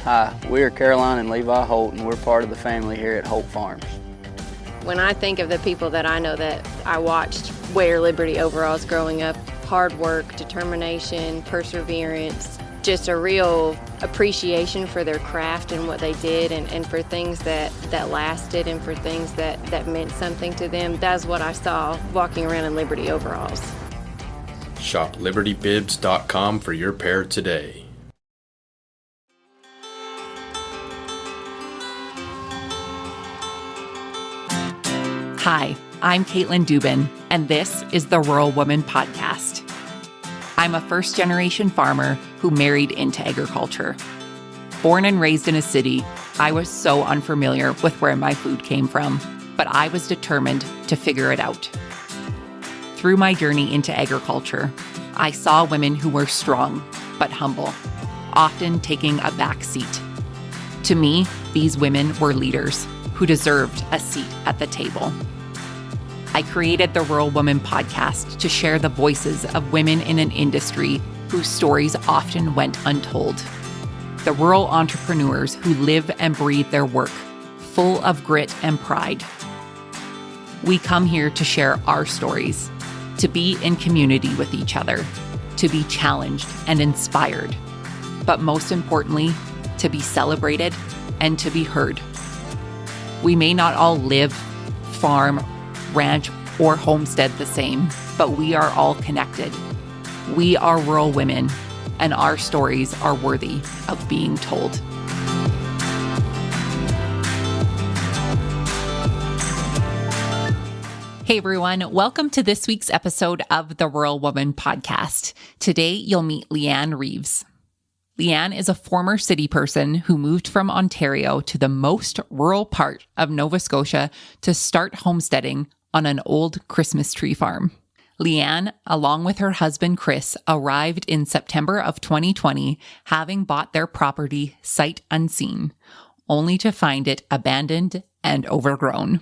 Hi, we are Caroline and Levi Holt, and we're part of the family here at Holt Farms. When I think of the people that I know that I watched wear Liberty overalls growing up, hard work, determination, perseverance, just a real appreciation for their craft and what they did and for things that lasted and for things that meant something to them. That's what I saw walking around in Liberty overalls. Shop libertybibs.com for your pair today. Hi, I'm Caitlin Dubin, and this is the Rural Woman Podcast. I'm a first-generation farmer who married into agriculture. Born and raised in a city, I was so unfamiliar with where my food came from, but I was determined to figure it out. Through my journey into agriculture, I saw women who were strong but humble, often taking a back seat. To me, these women were leaders who deserved a seat at the table. I created the Rural Woman Podcast to share the voices of women in an industry whose stories often went untold. The rural entrepreneurs who live and breathe their work, full of grit and pride. We come here to share our stories, to be in community with each other, to be challenged and inspired, but most importantly, to be celebrated and to be heard. We may not all live, farm, ranch, or homestead the same, but we are all connected. We are rural women, and our stories are worthy of being told. Hey everyone, welcome to this week's episode of the Rural Woman Podcast. Today you'll meet Liane Reeves. Liane is a former city person who moved from Ontario to the most rural part of Nova Scotia to start homesteading on an old Christmas tree farm. Liane, along with her husband Chris, arrived in September of 2020, having bought their property sight unseen, only to find it abandoned and overgrown.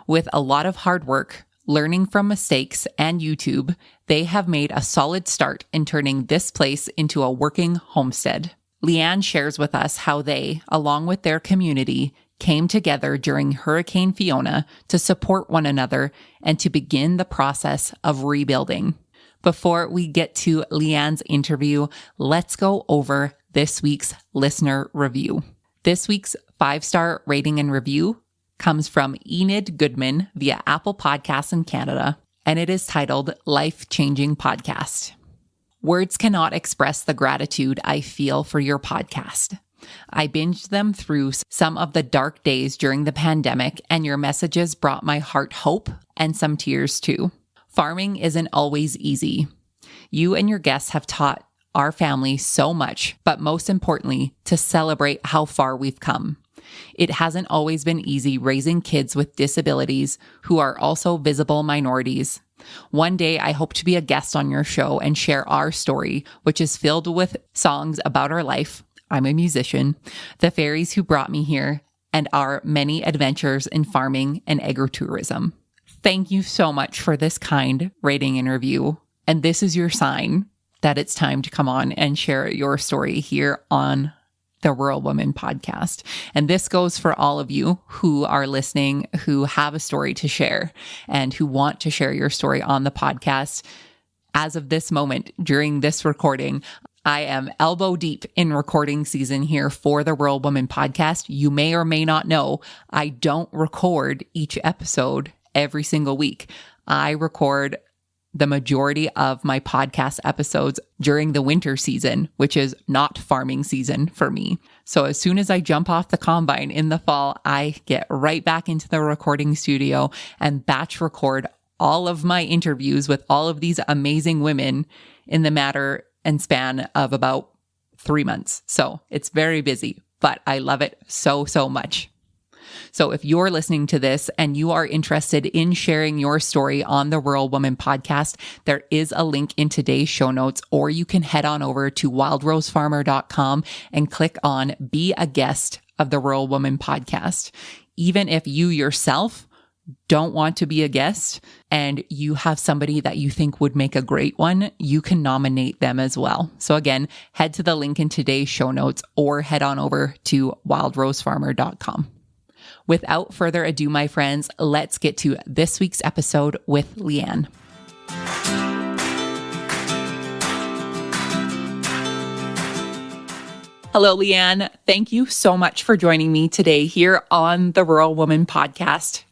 With a lot of hard work, learning from mistakes, and YouTube, they have made a solid start in turning this place into a working homestead. Liane shares with us how they, along with their community, came together during Hurricane Fiona to support one another and to begin the process of rebuilding. Before we get to Liane's interview, let's go over this week's listener review. This week's 5-star rating and review comes from Enid Goodman via Apple Podcasts in Canada, and it is titled Life Changing Podcast. Words cannot express the gratitude I feel for your podcast. I binged them through some of the dark days during the pandemic, and your messages brought my heart hope and some tears too. Farming isn't always easy. You and your guests have taught our family so much, but most importantly, to celebrate how far we've come. It hasn't always been easy raising kids with disabilities who are also visible minorities. One day, I hope to be a guest on your show and share our story, which is filled with songs about our life. I'm a musician, the fairies who brought me here, and our many adventures in farming and agritourism. Thank you so much for this kind rating and review. And this is your sign that it's time to come on and share your story here on the Rural Woman Podcast. And this goes for all of you who are listening, who have a story to share and who want to share your story on the podcast. As of this moment, during this recording, I am elbow deep in recording season here for the Rural Woman Podcast. You may or may not know, I don't record each episode every single week. I record the majority of my podcast episodes during the winter season, which is not farming season for me. So as soon as I jump off the combine in the fall, I get right back into the recording studio and batch record all of my interviews with all of these amazing women in the matter and span of about 3 months. So it's very busy, but I love it so, so much. So if you're listening to this and you are interested in sharing your story on the Rural Woman Podcast, there is a link in today's show notes, or you can head on over to wildrosefarmer.com and click on Be a Guest of the Rural Woman Podcast. Even if you yourself don't want to be a guest and you have somebody that you think would make a great one, you can nominate them as well. So again, head to the link in today's show notes or head on over to wildrosefarmer.com. Without further ado, my friends, let's get to this week's episode with Liane. Hello, Liane. Thank you so much for joining me today here on the Rural Woman Podcast.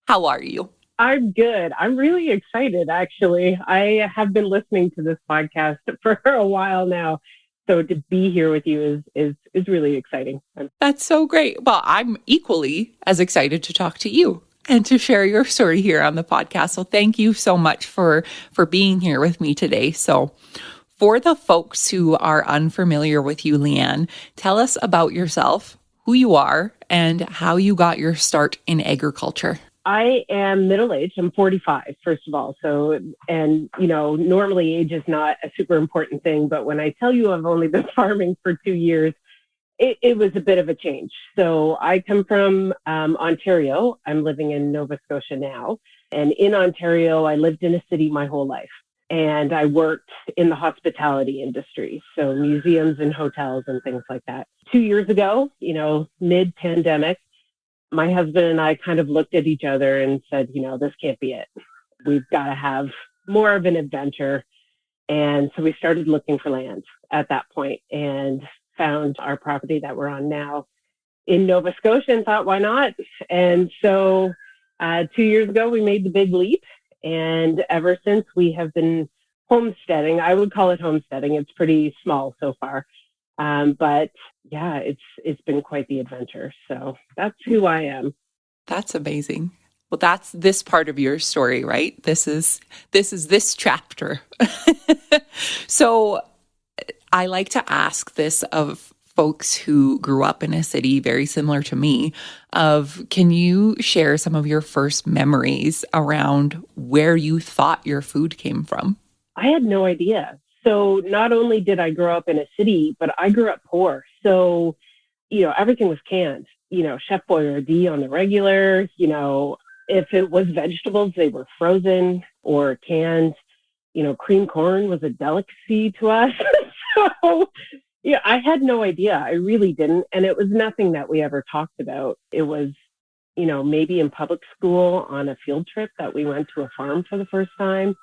How are you? I'm good. I'm really excited, actually. I have been listening to this podcast for a while now. So to be here with you is really exciting. That's so great. Well, I'm equally as excited to talk to you and to share your story here on the podcast. So thank you so much for being here with me today. So for the folks who are unfamiliar with you, Liane, tell us about yourself, who you are, and how you got your start in agriculture. I am middle-aged. I'm 45, first of all. So, and, normally age is not a super important thing. But when I tell you I've only been farming for 2 years, it was a bit of a change. So I come from Ontario. I'm living in Nova Scotia now. And in Ontario, I lived in a city my whole life. And I worked in the hospitality industry, so museums and hotels and things like that. 2 years ago, mid-pandemic, my husband and I kind of looked at each other and said, this can't be it. We've got to have more of an adventure. And so we started looking for land at that point and found our property that we're on now in Nova Scotia and thought, why not? And so 2 years ago, we made the big leap. And ever since, we have been homesteading. I would call it homesteading. It's pretty small so far. But yeah, it's been quite the adventure. So that's who I am. That's amazing. Well, that's this part of your story, right? This is this chapter. So I like to ask this of folks who grew up in a city very similar to me, can you share some of your first memories around where you thought your food came from? I had no idea. So not only did I grow up in a city, but I grew up poor. So, everything was canned, Chef Boyardee on the regular, if it was vegetables, they were frozen or canned, cream corn was a delicacy to us. So yeah, I had no idea. I really didn't. And it was nothing that we ever talked about. It was, maybe in public school on a field trip that we went to a farm for the first time.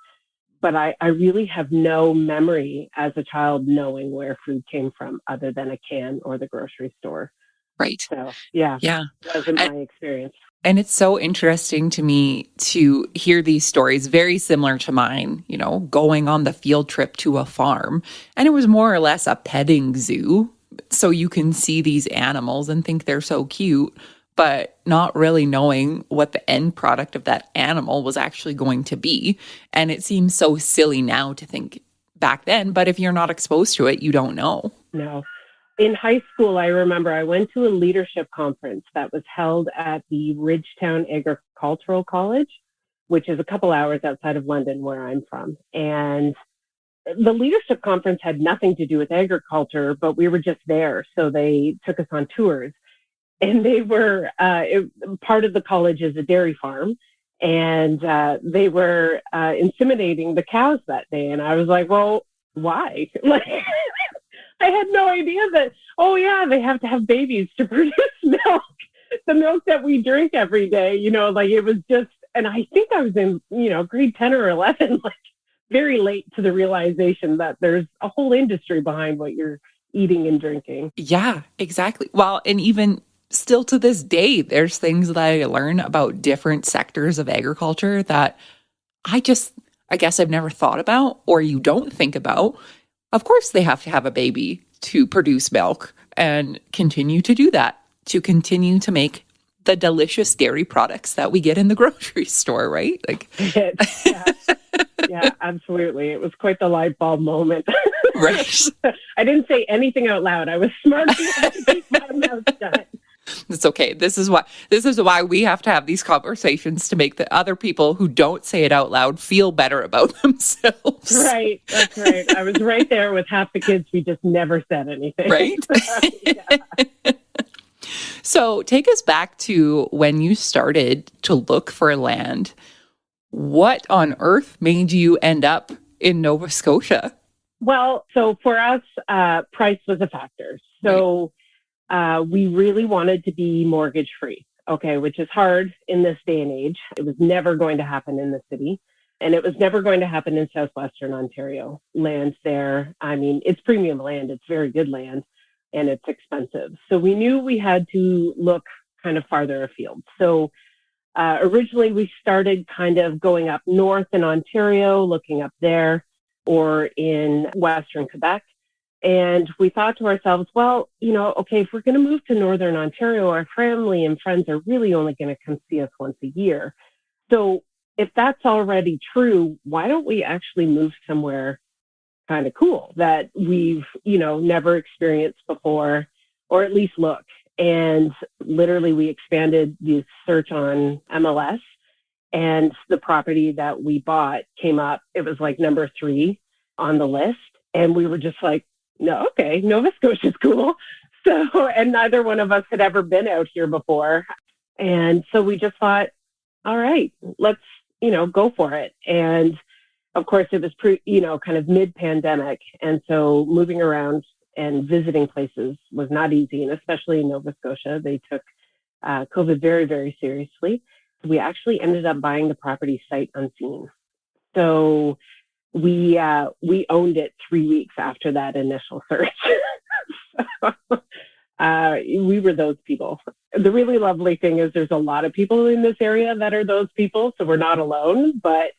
But I really have no memory as a child knowing where food came from other than a can or the grocery store. Right. So, yeah. That wasn't my experience. And it's so interesting to me to hear these stories, very similar to mine, going on the field trip to a farm. And it was more or less a petting zoo. So you can see these animals and think they're so cute, but not really knowing what the end product of that animal was actually going to be. And it seems so silly now to think back then, but if you're not exposed to it, you don't know. No. In high school, I remember I went to a leadership conference that was held at the Ridgetown Agricultural College, which is a couple hours outside of London, where I'm from. And the leadership conference had nothing to do with agriculture, but we were just there. So they took us on tours. And they were, part of the college is a dairy farm. And they were inseminating the cows that day. And I was like, well, why? I had no idea that, they have to have babies to produce milk, the milk that we drink every day, it was just, and I think I was in, grade 10 or 11, very late to the realization that there's a whole industry behind what you're eating and drinking. Yeah, exactly. Well, and even still to this day, there's things that I learn about different sectors of agriculture that I guess I've never thought about, or you don't think about. Of course, they have to have a baby to produce milk and continue to do that, to continue to make the delicious dairy products that we get in the grocery store, right? Yeah, absolutely. It was quite the light bulb moment. Right. I didn't say anything out loud. I was smart enough to keep my mouth shut. It's okay. This is why we have to have these conversations, to make the other people who don't say it out loud feel better about themselves. Right. That's right. I was right there with half the kids who just never said anything. Right. So take us back to when you started to look for land. What on earth made you end up in Nova Scotia? Well, so for us, price was a factor. So we really wanted to be mortgage free, okay, which is hard in this day and age. It was never going to happen in the city. And it was never going to happen in southwestern Ontario. Land there, I mean, it's premium land. It's very good land, and it's expensive. So we knew we had to look kind of farther afield. So originally, we started kind of going up north in Ontario, looking up there, or in Western Quebec. And we thought to ourselves, well, okay, if we're going to move to Northern Ontario, our family and friends are really only going to come see us once a year. So if that's already true, why don't we actually move somewhere kind of cool that we've, never experienced before, or at least look? And literally we expanded the search on MLS, and the property that we bought came up. It was like number 3 on the list. And we were just like, no, okay, Nova Scotia's cool. So, and neither one of us had ever been out here before. And so we just thought, all right, let's, go for it. And of course it was kind of mid-pandemic. And so moving around and visiting places was not easy. And especially in Nova Scotia, they took COVID very, very seriously. We actually ended up buying the property sight unseen. So we owned it 3 weeks after that initial search. We were those people. The really lovely thing is there's a lot of people in this area that are those people, so we're not alone. But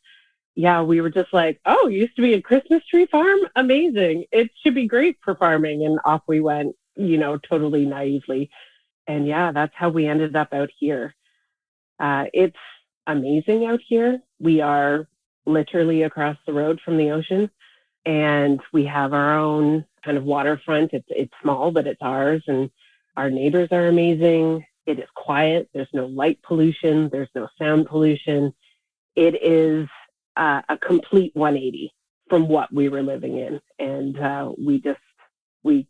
yeah, we were just like, oh, it used to be a Christmas tree farm? Amazing. It should be great for farming. And off we went, totally naively. And yeah, that's how we ended up out here. It's amazing out here. We are literally across the road from the ocean, and we have our own kind of waterfront. It's small, but it's ours, and our neighbors are amazing. It is quiet. There's no light pollution. There's no sound pollution. It is a complete 180 from what we were living in. And we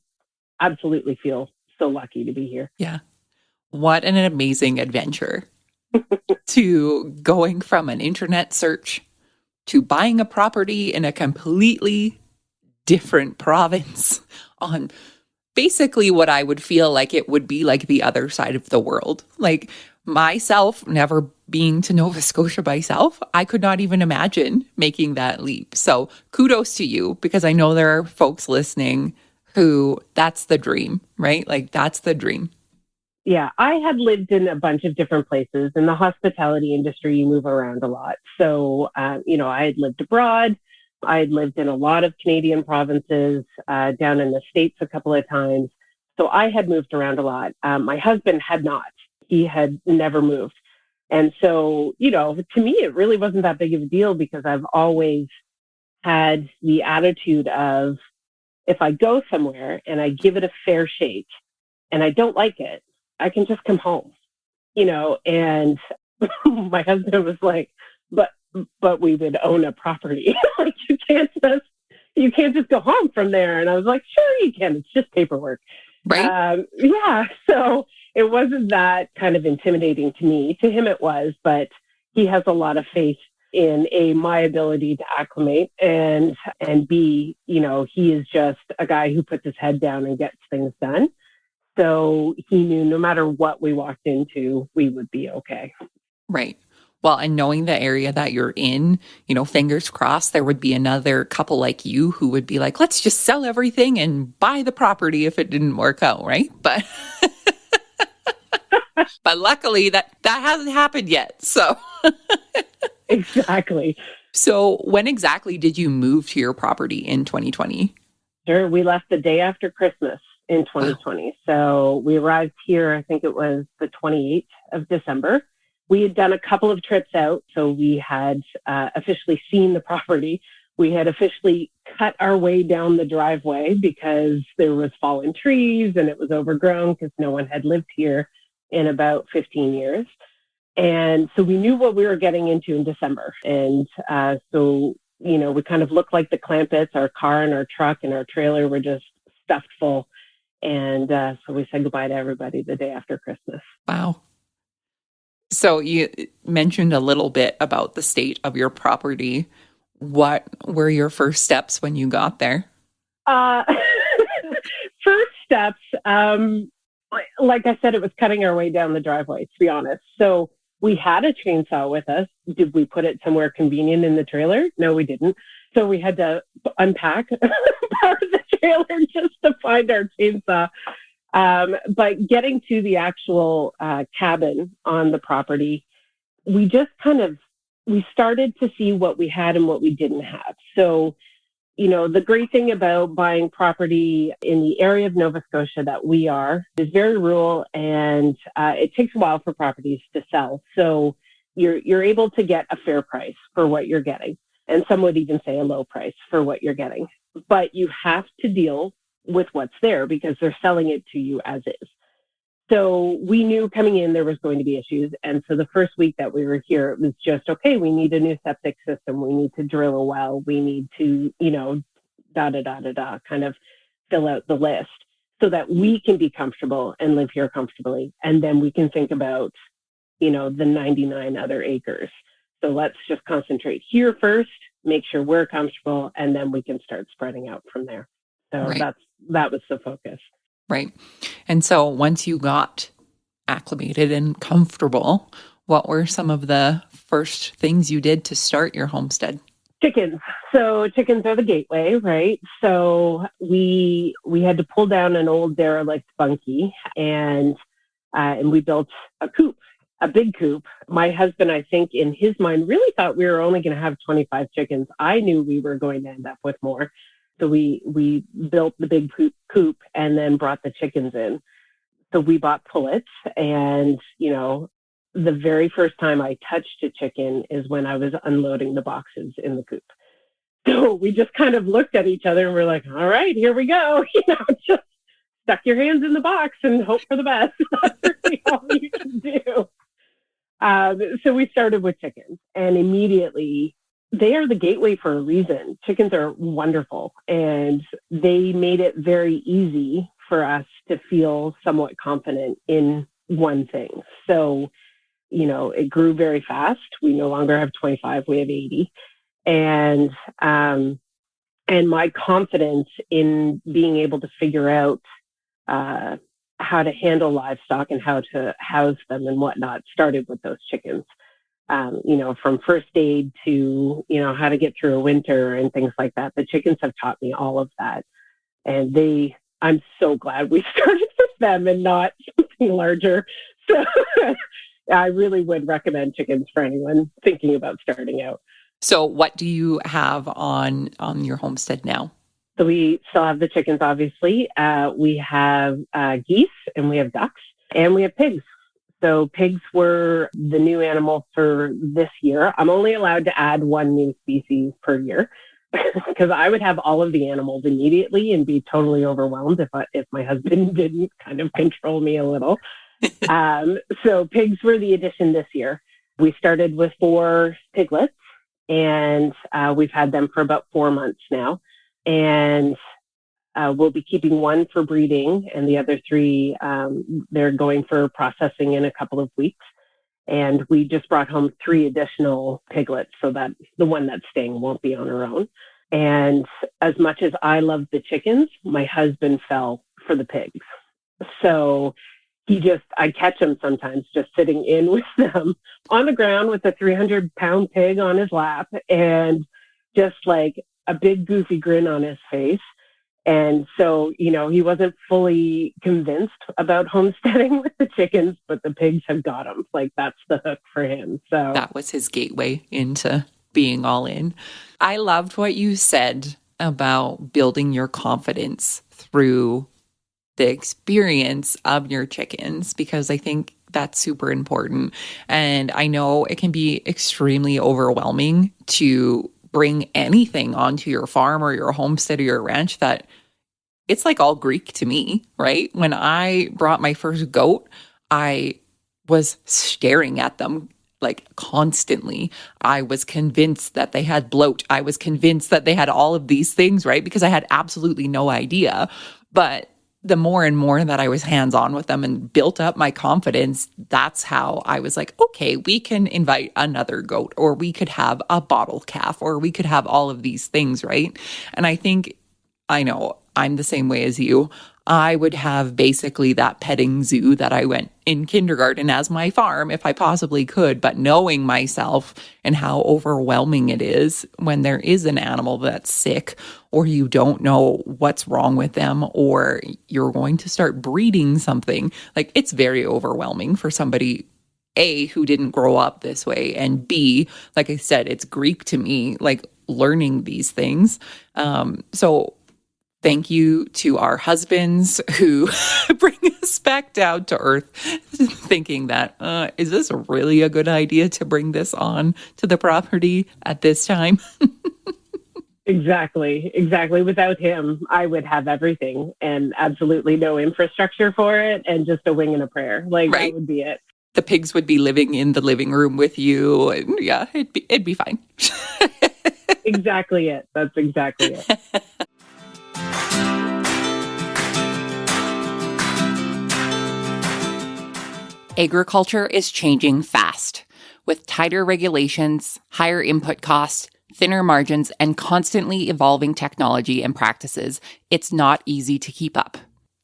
absolutely feel so lucky to be here. Yeah. What an amazing adventure to going from an internet search to buying a property in a completely different province on basically what I would feel like it would be like the other side of the world. Like myself, never being to Nova Scotia myself, I could not even imagine making that leap. So kudos to you, because I know there are folks listening who that's the dream, right? Like that's the dream. Yeah, I had lived in a bunch of different places. In the hospitality industry, you move around a lot. So, I had lived abroad. I had lived in a lot of Canadian provinces, down in the States a couple of times. So I had moved around a lot. My husband had not. He had never moved. And so, to me, it really wasn't that big of a deal, because I've always had the attitude of, if I go somewhere and I give it a fair shake and I don't like it, I can just come home, and my husband was like, but we would own a property. Like you can't just go home from there. And I was like, sure you can. It's just paperwork. Right. Yeah. So it wasn't that kind of intimidating to me. To him it was, but he has a lot of faith in my ability to acclimate, and B, he is just a guy who puts his head down and gets things done. So he knew no matter what we walked into, we would be okay. Right. Well, and knowing the area that you're in, fingers crossed, there would be another couple like you who would be like, let's just sell everything and buy the property if it didn't work out, right? But but luckily that hasn't happened yet. So Exactly. So when exactly did you move to your property in 2020? Sure. We left the day after Christmas in 2020. Wow. So we arrived here, I think it was the 28th of December. We had done a couple of trips out. So we had officially seen the property. We had officially cut our way down the driveway because there was fallen trees and it was overgrown because no one had lived here in about 15 years. And so we knew what we were getting into in December. And so, we kind of looked like the Clampetts. Our car and our truck and our trailer were just stuffed full. And so we said goodbye to everybody the day after Christmas. Wow. So you mentioned a little bit about the state of your property. What were your first steps when you got there? First steps, like I said, it was cutting our way down the driveway, to be honest. So we had a chainsaw with us. Did we put it somewhere convenient in the trailer? No, we didn't. So we had to unpack part of the trailer just to find our chainsaw. But getting to the actual cabin on the property, we just we started to see what we had and what we didn't have. So, the great thing about buying property in the area of Nova Scotia that we are is very rural, and it takes a while for properties to sell. So you're able to get a fair price for what you're getting. And some would even say a low price for what you're getting. But you have to deal with what's there because they're selling it to you as is. So we knew coming in there was going to be issues. And so the first week that we were here, it was just, okay, we need a new septic system. We need to drill a well. We need to, kind of fill out the list so that we can be comfortable and live here comfortably. And then we can think about, the 99 other acres. So let's just concentrate here first, make sure we're comfortable, and then we can start spreading out from there. So Right. that was the focus. Right. And so once you got acclimated and comfortable, what were some of the first things you did to start your homestead? Chickens. So chickens are the gateway, right? So we had to pull down an old derelict bunkie and we built a coop. A big coop. My husband, I think, in his mind, really thought we were only going to have 25 chickens. I knew we were going to end up with more. So we built the big coop and then brought the chickens in. So we bought pullets. And, the very first time I touched a chicken is when I was unloading the boxes in the coop. So we just kind of looked at each other and we're like, all right, here we go. Just stuck your hands in the box and hope for the best. That's really all you can do. So we started with chickens, and immediately they are the gateway for a reason. Chickens are wonderful, and they made it very easy for us to feel somewhat confident in one thing. So, it grew very fast. We no longer have 25, we have 80. And my confidence in being able to figure out how to handle livestock and how to house them and whatnot started with those chickens. From first aid to, how to get through a winter and things like that. The chickens have taught me all of that. And I'm so glad we started with them and not something larger. So I really would recommend chickens for anyone thinking about starting out. So what do you have on your homestead now? So we still have the chickens, obviously. We have geese and we have ducks and we have pigs. So pigs were the new animal for this year. I'm only allowed to add one new species per year because I would have all of the animals immediately and be totally overwhelmed if my husband didn't kind of control me a little. So pigs were the addition this year. We started with 4 piglets and we've had them for about 4 months now. And we'll be keeping 1 for breeding and the other 3, they're going for processing in a couple of weeks. And we just brought home 3 additional piglets so that the one that's staying won't be on her own. And as much as I love the chickens, my husband fell for the pigs. So I catch him sometimes just sitting in with them on the ground with a 300-pound pig on his lap and just like a big goofy grin on his face. And so, he wasn't fully convinced about homesteading with the chickens, but the pigs have got him. Like that's the hook for him. So that was his gateway into being all in. I loved what you said about building your confidence through the experience of your chickens, because I think that's super important. And I know it can be extremely overwhelming to bring anything onto your farm or your homestead or your ranch that it's like all Greek to me, right? When I brought my first goat, I was staring at them like constantly. I was convinced that they had bloat. I was convinced that they had all of these things, right? Because I had absolutely no idea. But the more and more that I was hands-on with them and built up my confidence, that's how I was like, okay, we can invite another goat, or we could have a bottle calf, or we could have all of these things, right? And I know I'm the same way as you. I would have basically that petting zoo that I went in kindergarten as my farm if I possibly could. But knowing myself and how overwhelming it is when there is an animal that's sick, or you don't know what's wrong with them, or you're going to start breeding something, like it's very overwhelming for somebody, A, who didn't grow up this way, and B, like I said, it's Greek to me, like learning these things. So thank you to our husbands who bring us back down to earth, thinking that, is this really a good idea to bring this on to the property at this time? Exactly. Without him, I would have everything and absolutely no infrastructure for it and just a wing and a prayer. Like, right. That would be it. The pigs would be living in the living room with you. And yeah, it'd be fine. Exactly it. That's exactly it. Agriculture is changing fast. With tighter regulations, higher input costs, thinner margins, and constantly evolving technology and practices, it's not easy to keep up.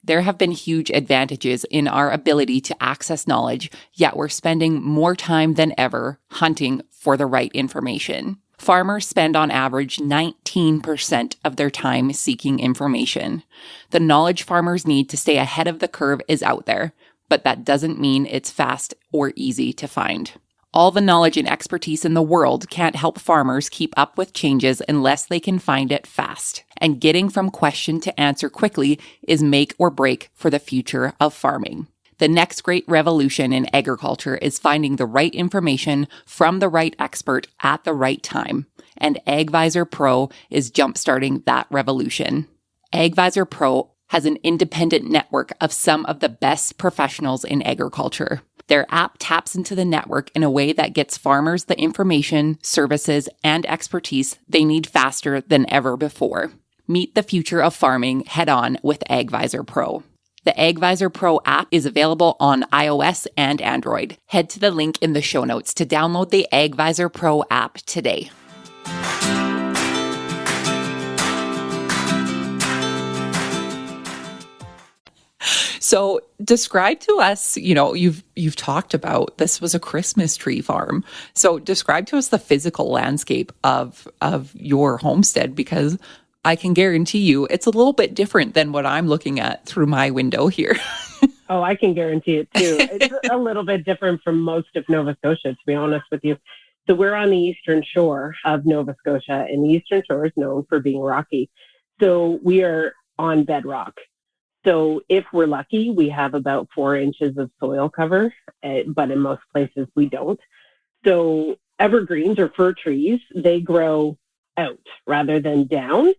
There have been huge advantages in our ability to access knowledge, yet we're spending more time than ever hunting for the right information. Farmers spend on average 19% of their time seeking information. The knowledge farmers need to stay ahead of the curve is out there, but that doesn't mean it's fast or easy to find. All the knowledge and expertise in the world can't help farmers keep up with changes unless they can find it fast. And getting from question to answer quickly is make or break for the future of farming. The next great revolution in agriculture is finding the right information from the right expert at the right time. And AgVisor Pro is jumpstarting that revolution. AgVisor Pro has an independent network of some of the best professionals in agriculture. Their app taps into the network in a way that gets farmers the information, services, and expertise they need faster than ever before. Meet the future of farming head on with AgVisor Pro. The AgVisor Pro app is available on iOS and Android. Head to the link in the show notes to download the AgVisor Pro app today. So describe to us, you've talked about this was a Christmas tree farm. So describe to us the physical landscape of your homestead, because I can guarantee you it's a little bit different than what I'm looking at through my window here. Oh, I can guarantee it too. It's a little bit different from most of Nova Scotia, to be honest with you. So we're on the eastern shore of Nova Scotia, and the eastern shore is known for being rocky. So we are on bedrock. So if we're lucky, we have about 4 inches of soil cover, but in most places we don't. So evergreens or fir trees, they grow out rather than down.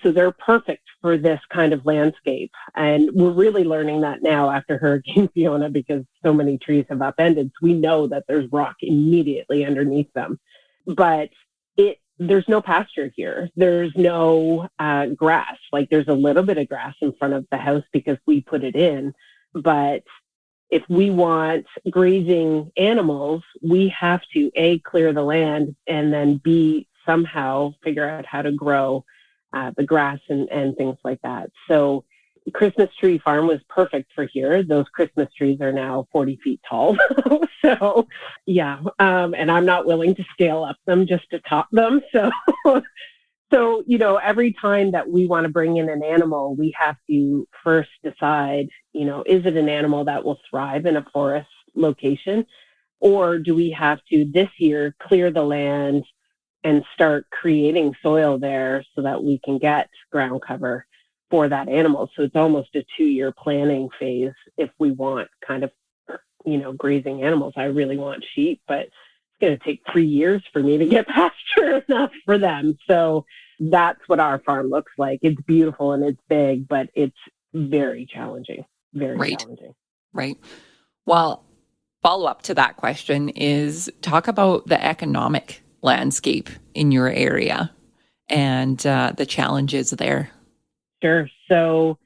So they're perfect for this kind of landscape. And we're really learning that now after Hurricane Fiona, because so many trees have upended. So we know that there's rock immediately underneath them. But there's no pasture here. There's no grass. Like, there's a little bit of grass in front of the house because we put it in. But if we want grazing animals, we have to A, clear the land, and then B, somehow figure out how to grow the grass and things like that. So Christmas tree farm was perfect for here. Those Christmas trees are now 40 feet tall. So yeah. And I'm not willing to scale up them just to top them. So, every time that we want to bring in an animal, we have to first decide, is it an animal that will thrive in a forest location? Or do we have to this year clear the land and start creating soil there so that we can get ground cover for that animal? So it's almost a 2-year planning phase if we want kind of, grazing animals. I really want sheep, but it's going to take 3 years for me to get pasture enough for them. So that's what our farm looks like. It's beautiful and it's big, but it's very challenging. Very challenging. Right. Well, follow up to that question is talk about the economic landscape in your area and the challenges there. Sure. So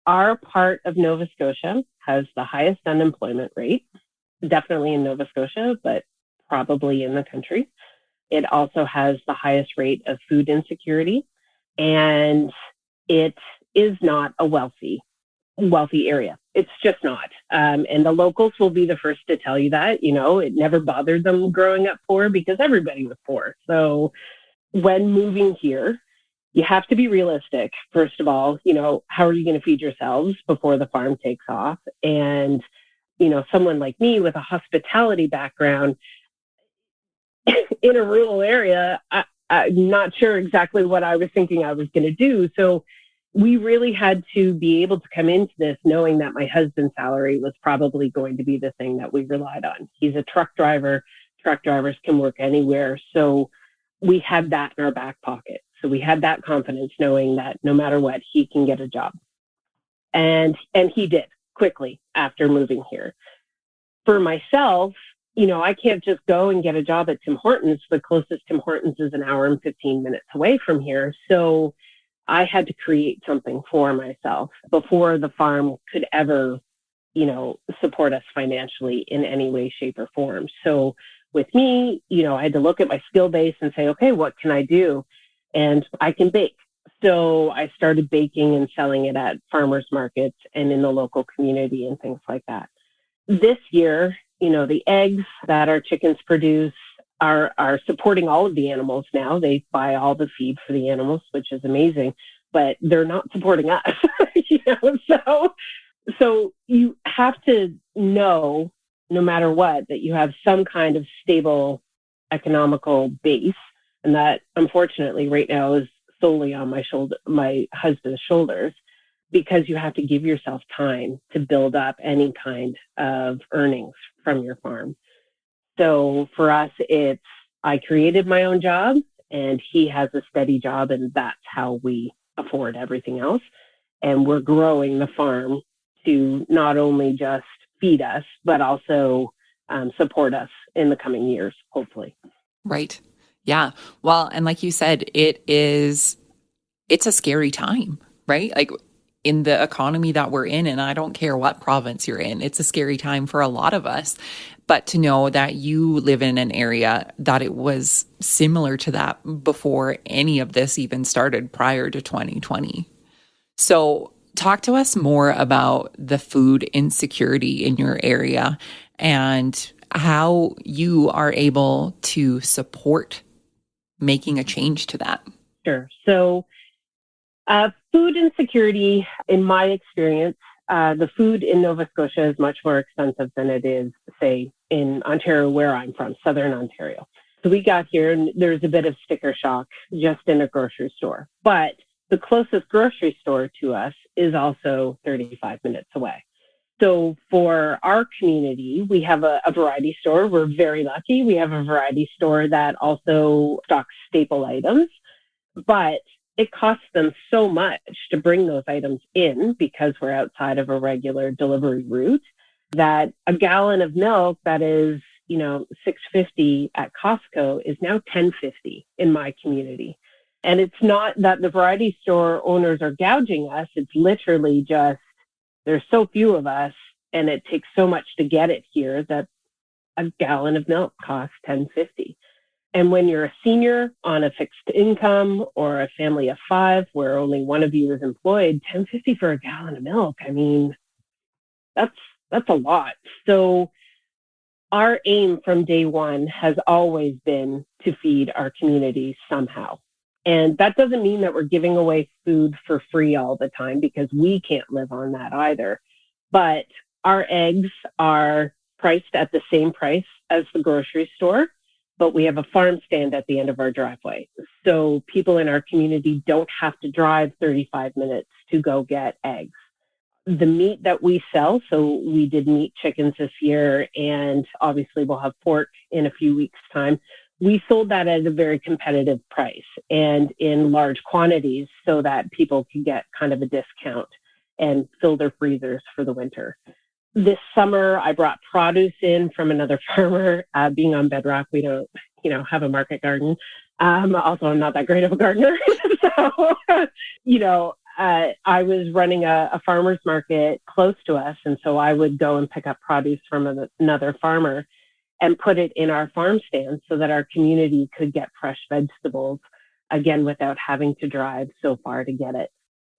Our part of Nova Scotia has the highest unemployment rate, definitely in Nova Scotia, but probably in the country. It also has the highest rate of food insecurity, and it is not a wealthy area. It's just not. And the locals will be the first to tell you that. It never bothered them growing up poor because everybody was poor. So when moving here, you have to be realistic. First of all, how are you going to feed yourselves before the farm takes off? And, someone like me with a hospitality background in a rural area, I'm not sure exactly what I was thinking I was going to do. So we really had to be able to come into this knowing that my husband's salary was probably going to be the thing that we relied on. He's a truck driver. Truck drivers can work anywhere. So we had that in our back pocket. So we had that confidence knowing that no matter what, he can get a job. And he did quickly after moving here. For myself, I can't just go and get a job at Tim Hortons. The closest Tim Hortons is an hour and 15 minutes away from here. So I had to create something for myself before the farm could ever, support us financially in any way, shape, or form. So with me, I had to look at my skill base and say, okay, what can I do? And I can bake. So I started baking and selling it at farmers markets and in the local community and things like that. This year, the eggs that our chickens produce are supporting all of the animals now. They buy all the feed for the animals, which is amazing, but they're not supporting us. So you have to know, no matter what, that you have some kind of stable economical base. And that, unfortunately, right now is solely on my husband's shoulders, because you have to give yourself time to build up any kind of earnings from your farm. So for us, I created my own job and he has a steady job, and that's how we afford everything else. And we're growing the farm to not only just feed us, but also support us in the coming years, hopefully. Right. Yeah. Well, and like you said, it's a scary time, right? Like in the economy that we're in, and I don't care what province you're in, it's a scary time for a lot of us. But to know that you live in an area that it was similar to that before any of this even started prior to 2020. So talk to us more about the food insecurity in your area and how you are able to support making a change to that. Sure. So food insecurity, in my experience, the food in Nova Scotia is much more expensive than it is, say, in Ontario, where I'm from, Southern Ontario. So we got here and there's a bit of sticker shock just in a grocery store. But the closest grocery store to us is also 35 minutes away. So for our community, we have a variety store. We're very lucky. We have a variety store that also stocks staple items, but it costs them so much to bring those items in because we're outside of a regular delivery route that a gallon of milk that is, $6.50 at Costco is now $10.50 in my community. And it's not that the variety store owners are gouging us. It's literally just there's so few of us and it takes so much to get it here that a gallon of milk costs $10.50. And when you're a senior on a fixed income or a family of 5 where only one of you is employed, $10.50 for a gallon of milk, I mean, that's a lot. So our aim from day one has always been to feed our community somehow. And that doesn't mean that we're giving away food for free all the time, because we can't live on that either. But our eggs are priced at the same price as the grocery store, but we have a farm stand at the end of our driveway. So people in our community don't have to drive 35 minutes to go get eggs. The meat that we sell, so we did meat chickens this year, and obviously we'll have pork in a few weeks' time. We sold that at a very competitive price and in large quantities so that people could get kind of a discount and fill their freezers for the winter. This summer, I brought produce in from another farmer. Being on Bedrock, we don't, have a market garden. Also, I'm not that great of a gardener. So, I was running a farmer's market close to us. And so I would go and pick up produce from another farmer and put it in our farm stand so that our community could get fresh vegetables, again, without having to drive so far to get it.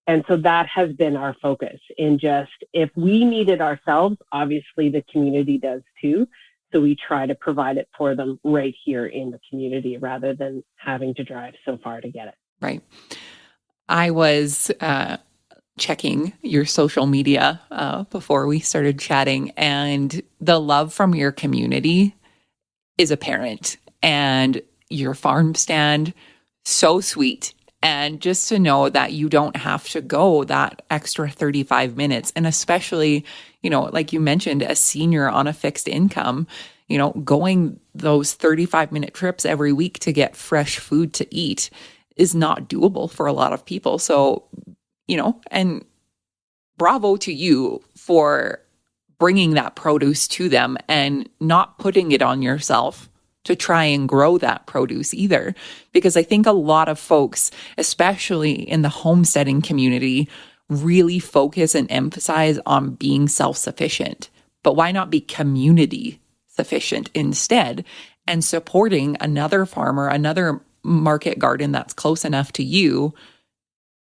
And so that has been our focus in just, if we need it ourselves, obviously the community does too. So we try to provide it for them right here in the community rather than having to drive so far to get it. Right. I was checking your social media before we started chatting, and the love from your community is apparent. And your farm stand, so sweet. And just to know that you don't have to go that extra 35 minutes. And especially, like you mentioned, a senior on a fixed income, going those 35-minute trips every week to get fresh food to eat is not doable for a lot of people. So, and bravo to you for bringing that produce to them and not putting it on yourself to try and grow that produce either. Because I think a lot of folks, especially in the homesteading community, really focus and emphasize on being self-sufficient. But why not be community sufficient instead and supporting another farmer, another market garden that's close enough to you,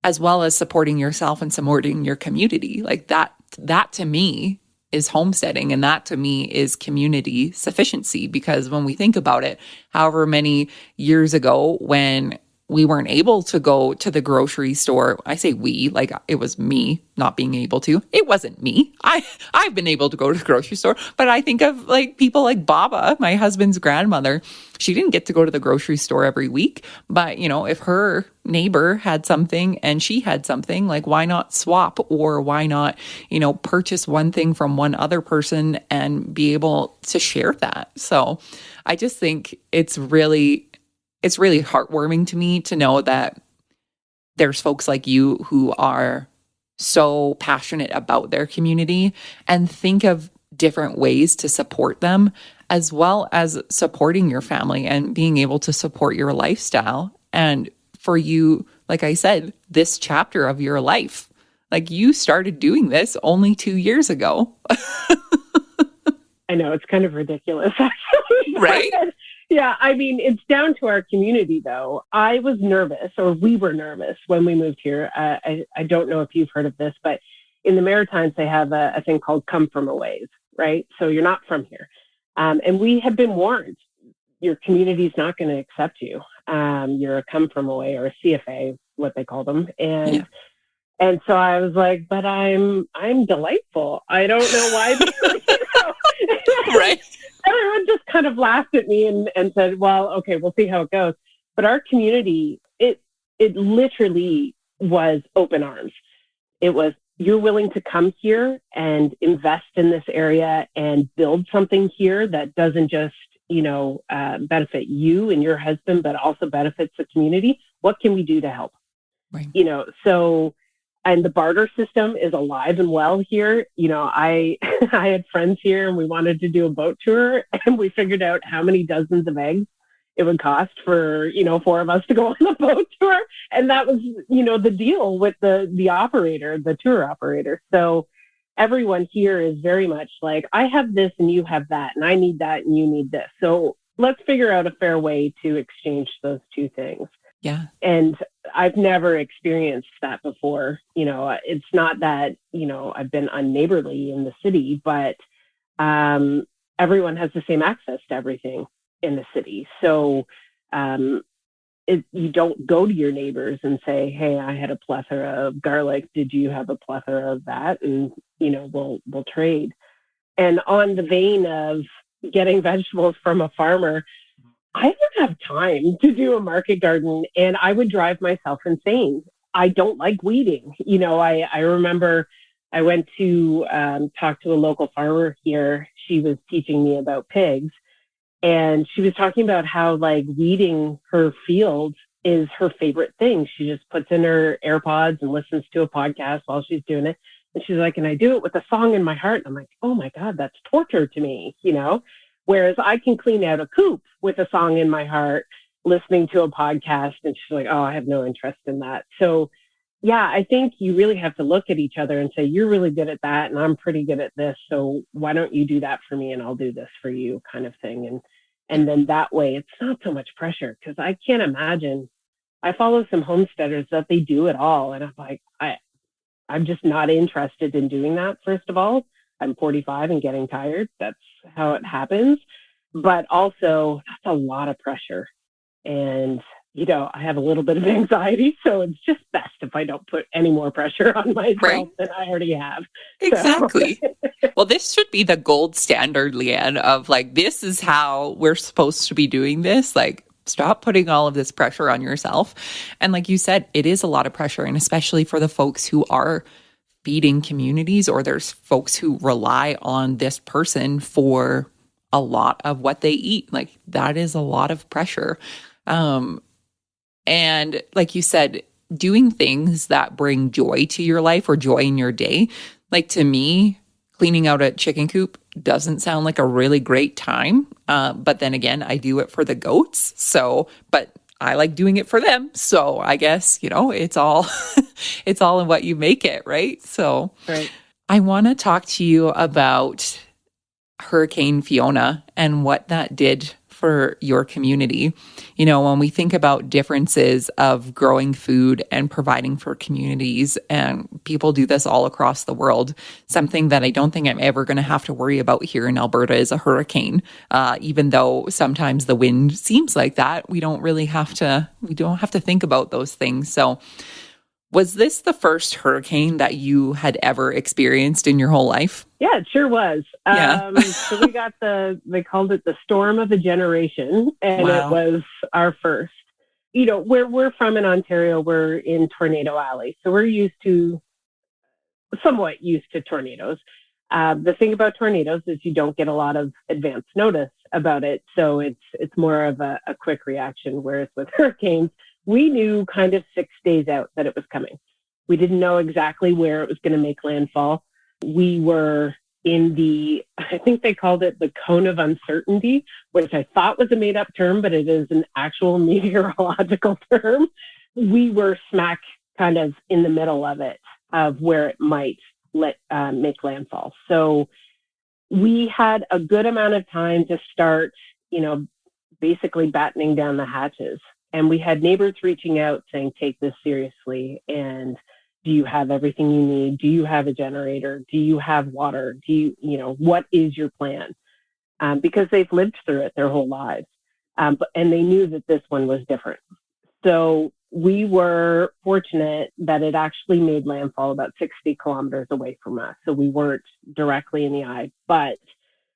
as well as supporting yourself and supporting your community? Like that to me is homesteading, and that to me is community sufficiency. Because when we think about it, however many years ago when we weren't able to go to the grocery store, I say we, like it was me not being able to. It wasn't me. I've been able to go to the grocery store, but I think of like people like Baba, my husband's grandmother. She didn't get to go to the grocery store every week, but if her neighbor had something and she had something, like why not swap, or why not, purchase one thing from one other person and be able to share that. So I just think it's really heartwarming to me to know that there's folks like you who are so passionate about their community and think of different ways to support them, as well as supporting your family and being able to support your lifestyle. And for you, like I said, this chapter of your life, like you started doing this only 2 years ago. I know, it's kind of ridiculous, actually. Right? Yeah, I mean, it's down to our community, though. I was nervous, or we were nervous when we moved here. I don't know if you've heard of this, but in the Maritimes, they have a thing called come from a ways, right? So you're not from here. And we have been warned, your community's not going to accept you. You're a come from away, or a CFA, what they call them. And so I was like, but I'm delightful. I don't know why. Right. Everyone just kind of laughed at me and said, well, okay, we'll see how it goes. But our community, it literally was open arms. It was, you're willing to come here and invest in this area and build something here that doesn't just, benefit you and your husband, but also benefits the community. What can we do to help? Right. And the barter system is alive and well here. I had friends here and we wanted to do a boat tour, and we figured out how many dozens of eggs it would cost for, 4 of us to go on the boat tour. And that was, the deal with the operator, the tour operator. So everyone here is very much like, I have this and you have that, and I need that and you need this. So let's figure out a fair way to exchange those two things. Yeah. And I've never experienced that before. It's not that, I've been unneighborly in the city, but everyone has the same access to everything in the city. So you don't go to your neighbors and say, hey, I had a plethora of garlic. Did you have a plethora of that? And, we'll trade. And on the vein of getting vegetables from a farmer, I don't have time to do a market garden, and I would drive myself insane. I don't like weeding. I remember I went to talk to a local farmer here. She was teaching me about pigs, and she was talking about how weeding her field is her favorite thing. She just puts in her AirPods and listens to a podcast while she's doing it. And she's like, and I do it with a song in my heart. And I'm like, oh my God, that's torture to me, Whereas I can clean out a coop with a song in my heart, listening to a podcast. And she's like, oh, I have no interest in that. So Yeah, I think you really have to look at each other and say, you're really good at that and I'm pretty good at this. So why don't you do that for me and I'll do this for you, kind of thing. And then that way it's not so much pressure, because I can't imagine. I follow some homesteaders that they do it all. And I'm like, I'm just not interested in doing that. First of all, I'm 45 and getting tired. That's how it happens. But also that's a lot of pressure. And I have a little bit of anxiety, so it's just best if I don't put any more pressure on myself than I already have. Exactly. So. Well, this should be the gold standard, Liane, of like, this is how we're supposed to be doing this. Like, stop putting all of this pressure on yourself. And like you said, it is a lot of pressure, and especially for the folks who are feeding communities, or there's folks who rely on this person for a lot of what they eat. Like, that is a lot of pressure. And like you said, doing things that bring joy to your life or joy in your day. Like, to me, cleaning out a chicken coop doesn't sound like a really great time. But then again, I do it for the goats. But I like doing it for them. So I guess, it's all, it's all in what you make it. Right. So right. I want to talk to you about Hurricane Fiona and what that did for your community. When we think about differences of growing food and providing for communities, and people do this all across the world, something that I don't think I'm ever going to have to worry about here in Alberta is a hurricane. Even though sometimes the wind seems like that, we don't have to think about those things. So was this the first hurricane that you had ever experienced in your whole life? Yeah, it sure was. Yeah. So we got they called it the storm of a generation, and Wow. It was our first. Where we're from in Ontario, we're in Tornado Alley. So we're somewhat used to tornadoes. The thing about tornadoes is you don't get a lot of advance notice about it. So it's more of a quick reaction. Whereas with hurricanes, we knew kind of 6 days out that it was coming. We didn't know exactly where it was going to make landfall. We were in I think they called it the cone of uncertainty, which I thought was a made up term, but it is an actual meteorological term. We were smack kind of in the middle of it, of where it might make landfall. So we had a good amount of time to start, basically battening down the hatches. And we had neighbors reaching out saying, take this seriously. And do you have everything you need? Do you have a generator? Do you have water? What is your plan? Because they've lived through it their whole lives. And they knew that this one was different. So we were fortunate that it actually made landfall about 60 kilometers away from us. So we weren't directly in the eye, but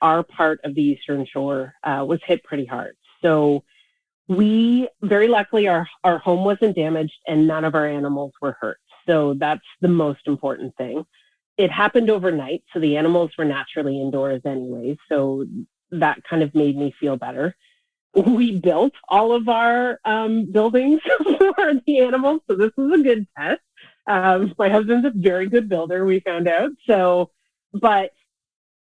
our part of the Eastern Shore was hit pretty hard. So we, very luckily, our home wasn't damaged and none of our animals were hurt. So that's the most important thing. It happened overnight, so the animals were naturally indoors anyways. So that kind of made me feel better. We built all of our buildings for the animals. So this was a good test. My husband's a very good builder, we found out. But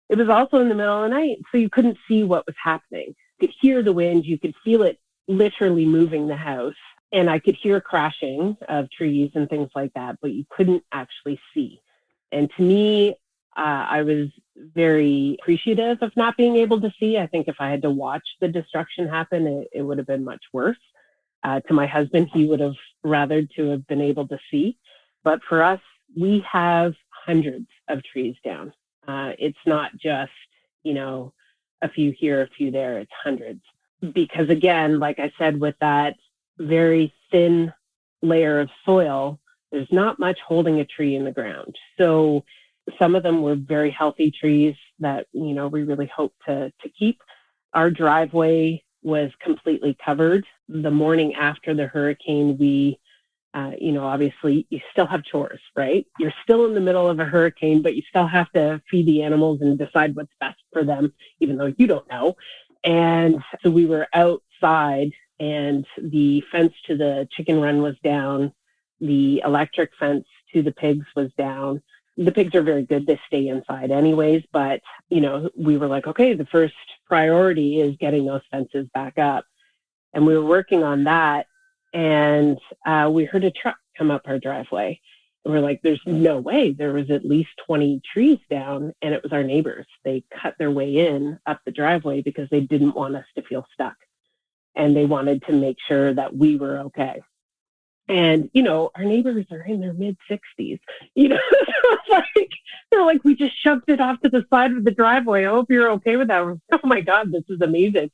it was also in the middle of the night, so you couldn't see what was happening. You could hear the wind, you could feel it literally moving the house, and I could hear crashing of trees and things like that, but you couldn't actually see. And to me, I was very appreciative of not being able to see. I think if I had to watch the destruction happen, it would have been much worse. To my husband, he would have rather to have been able to see. But for us, we have hundreds of trees down. It's not just, a few here, a few there, it's hundreds. Because again, like I said, with that very thin layer of soil, there's not much holding a tree in the ground. So some of them were very healthy trees that, we really hope to keep. Our driveway was completely covered. The morning after the hurricane, we, obviously you still have chores, right? You're still in the middle of a hurricane, but you still have to feed the animals and decide what's best for them, even though you don't know. And so we were outside and the fence to the chicken run was down. The electric fence to the pigs was down. The pigs are very good. They stay inside anyways, but, we were like, okay, the first priority is getting those fences back up. And we were working on that. And we heard a truck come up our driveway. And we're like, there's no way. There was at least 20 trees down, and it was our neighbors. They cut their way in up the driveway because they didn't want us to feel stuck. And they wanted to make sure that we were okay. And, our neighbors are in their mid-60s. They're like, we just shoved it off to the side of the driveway. I hope you're okay with that. Oh my God, this is amazing.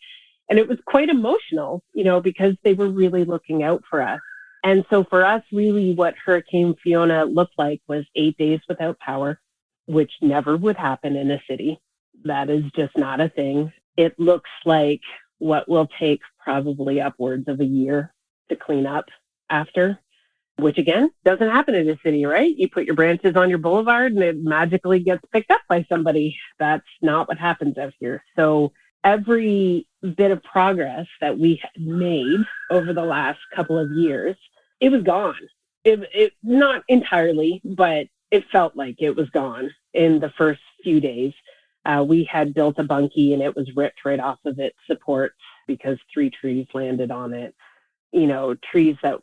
And it was quite emotional, because they were really looking out for us. And so for us, really what Hurricane Fiona looked like was 8 days without power, which never would happen in a city. That is just not a thing. It looks like what will take probably upwards of a year to clean up after, which again, doesn't happen in a city, right? You put your branches on your boulevard and it magically gets picked up by somebody. That's not what happens out here. So every bit of progress that we had made over the last couple of years, it was gone. It not entirely, but it felt like it was gone in the first few days. We had built a bunkie and it was ripped right off of its supports because 3 trees landed on it. Trees that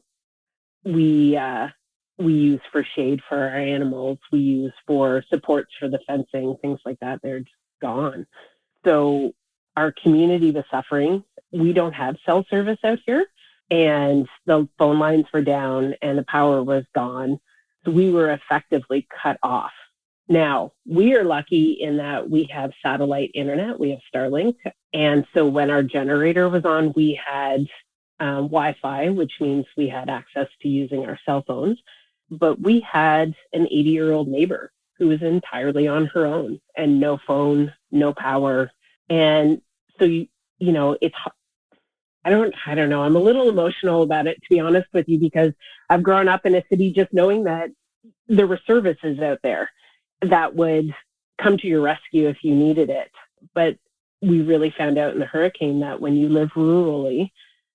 we use for shade for our animals, we use for supports for the fencing, things like that. They're just gone. So our community was suffering. We don't have cell service out here, and the phone lines were down and the power was gone. So we were effectively cut off. Now, we are lucky in that we have satellite internet. We have Starlink. And so when our generator was on, we had Wi-Fi, which means we had access to using our cell phones. But we had an 80-year-old neighbor who was entirely on her own and no phone, no power. And so, it's, I don't know. I'm a little emotional about it, to be honest with you, because I've grown up in a city just knowing that there were services out there that would come to your rescue if you needed it. But we really found out in the hurricane that when you live rurally,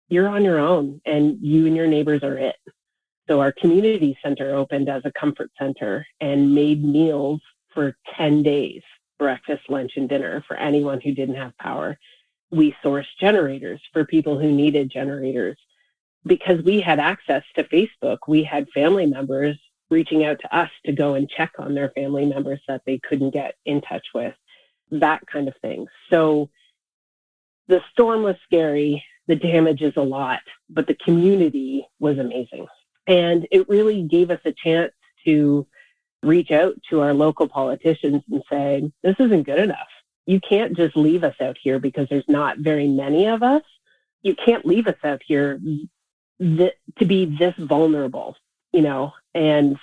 you're on your own and you and your neighbors are it. So our community center opened as a comfort center and made meals for 10 days, breakfast, lunch, and dinner for anyone who didn't have power. We sourced generators for people who needed generators. Because we had access to Facebook, we had family members reaching out to us to go and check on their family members that they couldn't get in touch with, that kind of thing. So the storm was scary. The damage is a lot, but the community was amazing. And it really gave us a chance to reach out to our local politicians and say, this isn't good enough. You can't just leave us out here because there's not very many of us. You can't leave us out here to be this vulnerable, And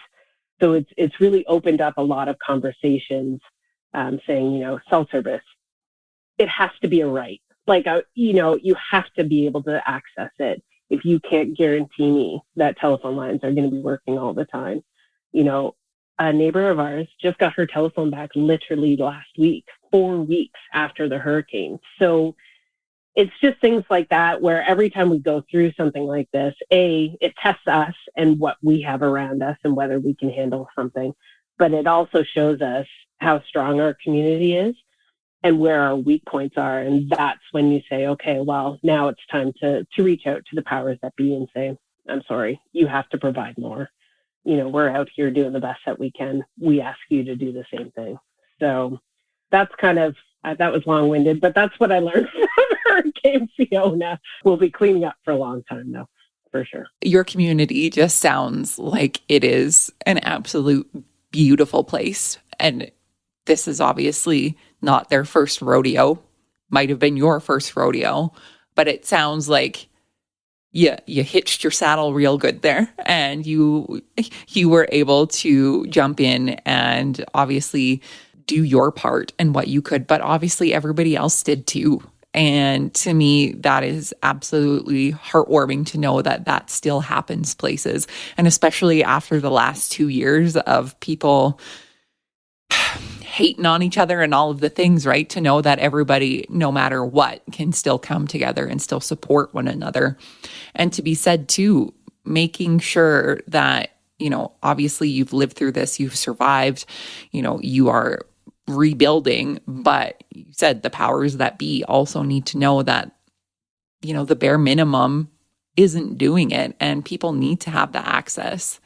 so it's really opened up a lot of conversations saying, cell service, it has to be a right. You have to be able to access it. If you can't guarantee me that telephone lines are going to be working all the time. A neighbor of ours just got her telephone back literally last week, 4 weeks after the hurricane. So it's just things like that where every time we go through something like this, it tests us and what we have around us and whether we can handle something. But it also shows us how strong our community is and where our weak points are. And that's when you say, okay, well, now it's time to reach out to the powers that be and say, I'm sorry, you have to provide more. We're out here doing the best that we can. We ask you to do the same thing. So that's kind of, that was long-winded, but that's what I learned from Hurricane Fiona. We'll be cleaning up for a long time, though, for sure. Your community just sounds like it is an absolute beautiful place. And this is obviously not their first rodeo, might have been your first rodeo, but it sounds like you hitched your saddle real good there and you were able to jump in and obviously do your part and what you could, but obviously everybody else did too. And to me, that is absolutely heartwarming to know that that still happens places. And especially after the last 2 years of people hating on each other and all of the things, right? To know that everybody, no matter what, can still come together and still support one another. And to be said too, making sure that, obviously you've lived through this, you've survived, you are rebuilding, but you said the powers that be also need to know that, the bare minimum isn't doing it and people need to have the access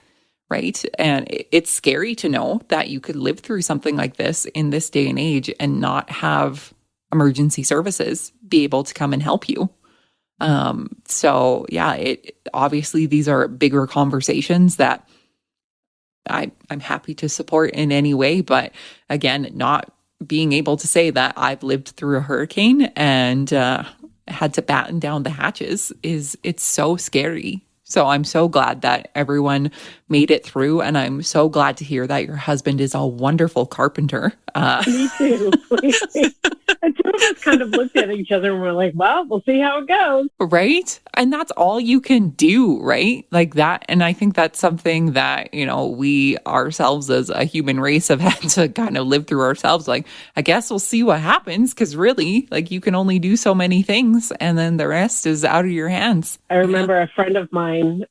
right? And it's scary to know that you could live through something like this in this day and age and not have emergency services be able to come and help you. So yeah, obviously these are bigger conversations that I'm happy to support in any way, but again, not being able to say that I've lived through a hurricane and had to batten down the hatches it's so scary. So I'm so glad that everyone made it through, and I'm so glad to hear that your husband is a wonderful carpenter. Me too. The two of us kind of looked at each other and we're like, well, we'll see how it goes. Right? And that's all you can do, right? Like that. And I think that's something that, we ourselves as a human race have had to kind of live through ourselves. Like, I guess we'll see what happens, because really, like, you can only do so many things and then the rest is out of your hands. I remember a friend of mine,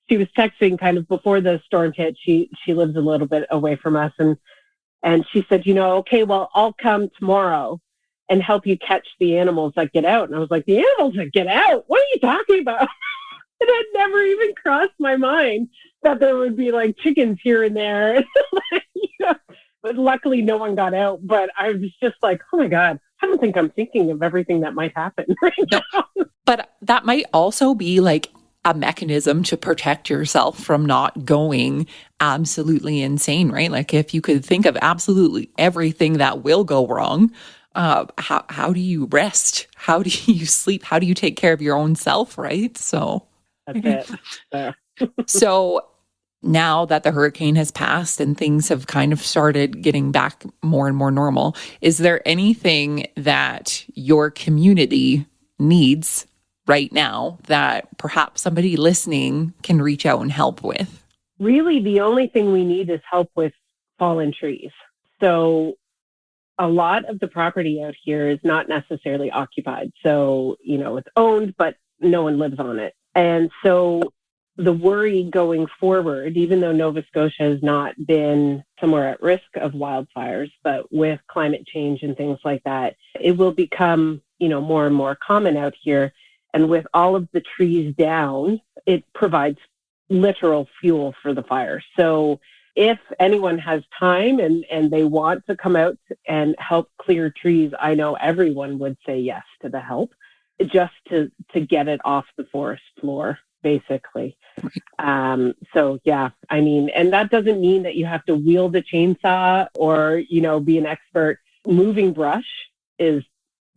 she was texting kind of before the storm hit. She lives a little bit away from us. And she said, okay, well, I'll come tomorrow and help you catch the animals that get out. And I was like, the animals that get out? What are you talking about? It had never even crossed my mind that there would be like chickens here and there. But luckily no one got out. But I was just like, oh my God, I don't think I'm thinking of everything that might happen right now. But that might also be like a mechanism to protect yourself from not going absolutely insane, right? Like if you could think of absolutely everything that will go wrong, how do you rest? How do you sleep? How do you take care of your own self, right? So that's it. So now that the hurricane has passed and things have kind of started getting back more and more normal, is there anything that your community needs right now that perhaps somebody listening can reach out and help with? Really, the only thing we need is help with fallen trees. So a lot of the property out here is not necessarily occupied. So, it's owned, but no one lives on it. And so the worry going forward, even though Nova Scotia has not been somewhere at risk of wildfires, but with climate change and things like that, it will become, more and more common out here. And with all of the trees down, it provides literal fuel for the fire. So if anyone has time and they want to come out and help clear trees, I know everyone would say yes to the help, just to get it off the forest floor, basically. So yeah, and that doesn't mean that you have to wield a chainsaw or, be an expert. Moving brush is,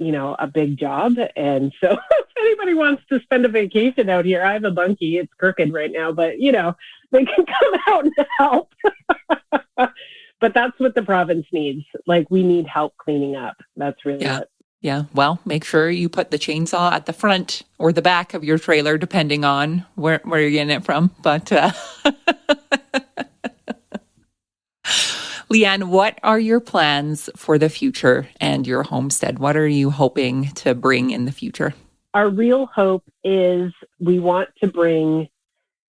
a big job. And so if anybody wants to spend a vacation out here, I have a bunkie. It's crooked right now, but they can come out and help. But that's what the province needs. Like, we need help cleaning up. That's really it. Yeah. Well, make sure you put the chainsaw at the front or the back of your trailer, depending on where you're getting it from. But Liane, what are your plans for the future and your homestead? What are you hoping to bring in the future? Our real hope is we want to bring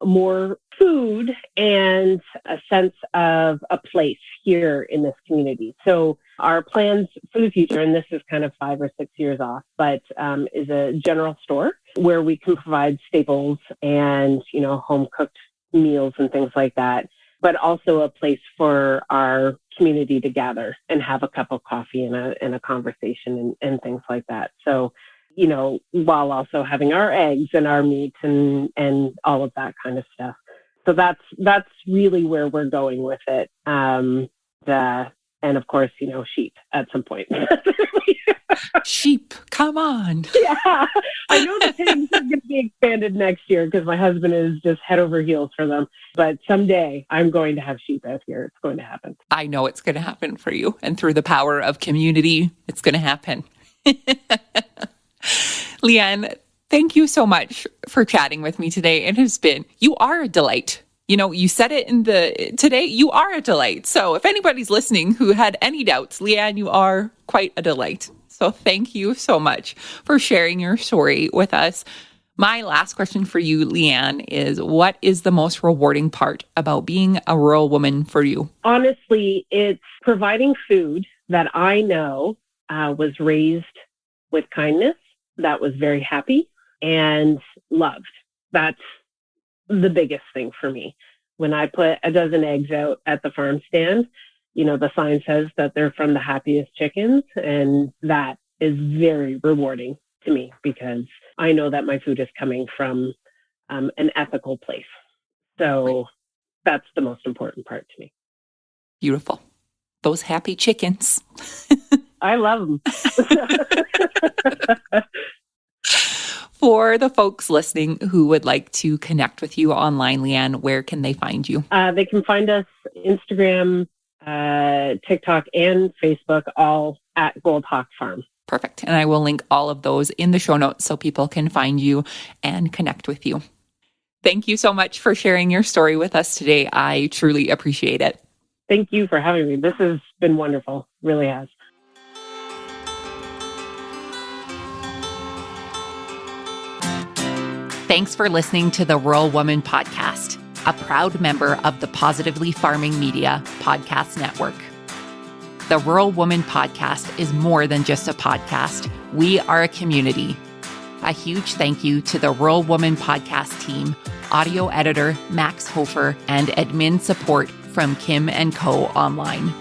more food and a sense of a place here in this community. So our plans for the future, and this is kind of 5 or 6 years off, but is a general store where we can provide staples and, home cooked meals and things like that, but also a place for our community to gather and have a cup of coffee and a conversation and things like that. So, while also having our eggs and our meat and all of that kind of stuff. So that's really where we're going with it. And of course, sheep at some point. Sheep, come on. Yeah, I know the pigs are going to be expanded next year because my husband is just head over heels for them. But someday I'm going to have sheep out here. It's going to happen. I know it's going to happen for you. And through the power of community, it's going to happen. Liane, thank you so much for chatting with me today. You are a delight. You said it today, you are a delight. So if anybody's listening who had any doubts, Liane, you are quite a delight. So thank you so much for sharing your story with us. My last question for you, Liane, is what is the most rewarding part about being a rural woman for you? Honestly, it's providing food that I know was raised with kindness, that was very happy and loved. That's the biggest thing for me. when I put a dozen eggs out at the farm stand, the sign says that they're from the happiest chickens. And that is very rewarding to me because I know that my food is coming from an ethical place. So that's the most important part to me. Beautiful. Those happy chickens. I love them. For the folks listening who would like to connect with you online, Liane, where can they find you? They can find us Instagram, TikTok, and Facebook, all at Gold Hawk Farm. Perfect. And I will link all of those in the show notes so people can find you and connect with you. Thank you so much for sharing your story with us today. I truly appreciate it. Thank you for having me. This has been wonderful. Really has. Thanks for listening to the Rural Woman Podcast, a proud member of the Positively Farming Media Podcast Network. The Rural Woman Podcast is more than just a podcast. We are a community. A huge thank you to the Rural Woman Podcast team, audio editor Max Hofer, and admin support from Kim & Co. Online.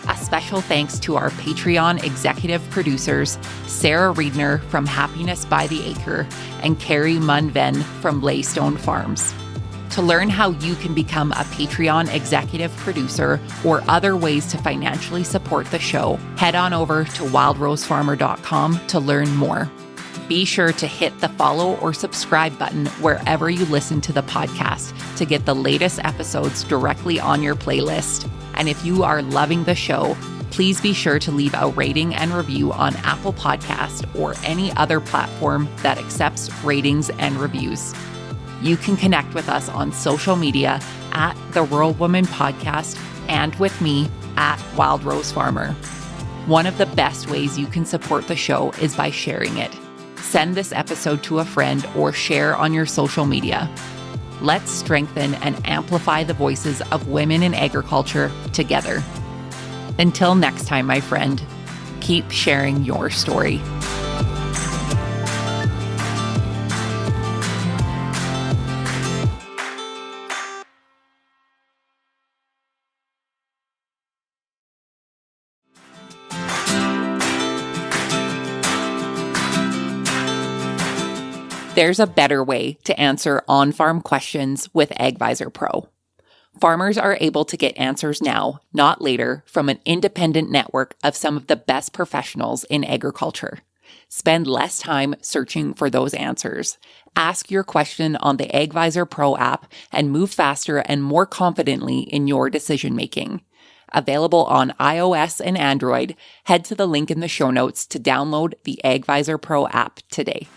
A special thanks to our Patreon executive producers, Sarah Riedner from Happiness by the Acre and Carrie Munven from Laystone Farms. To learn how you can become a Patreon executive producer or other ways to financially support the show, head on over to wildrosefarmer.com to learn more. Be sure to hit the follow or subscribe button wherever you listen to the podcast to get the latest episodes directly on your playlist. And if you are loving the show, please be sure to leave a rating and review on Apple Podcast or any other platform that accepts ratings and reviews. You can connect with us on social media at The Rural Woman Podcast and with me at Wild Rose Farmer. One of the best ways you can support the show is by sharing it. Send this episode to a friend or share on your social media. Let's strengthen and amplify the voices of women in agriculture together. Until next time, my friend, keep sharing your story. There's a better way to answer on-farm questions with AgVisor Pro. Farmers are able to get answers now, not later, from an independent network of some of the best professionals in agriculture. Spend less time searching for those answers. Ask your question on the AgVisor Pro app and move faster and more confidently in your decision-making. Available on iOS and Android, head to the link in the show notes to download the AgVisor Pro app today.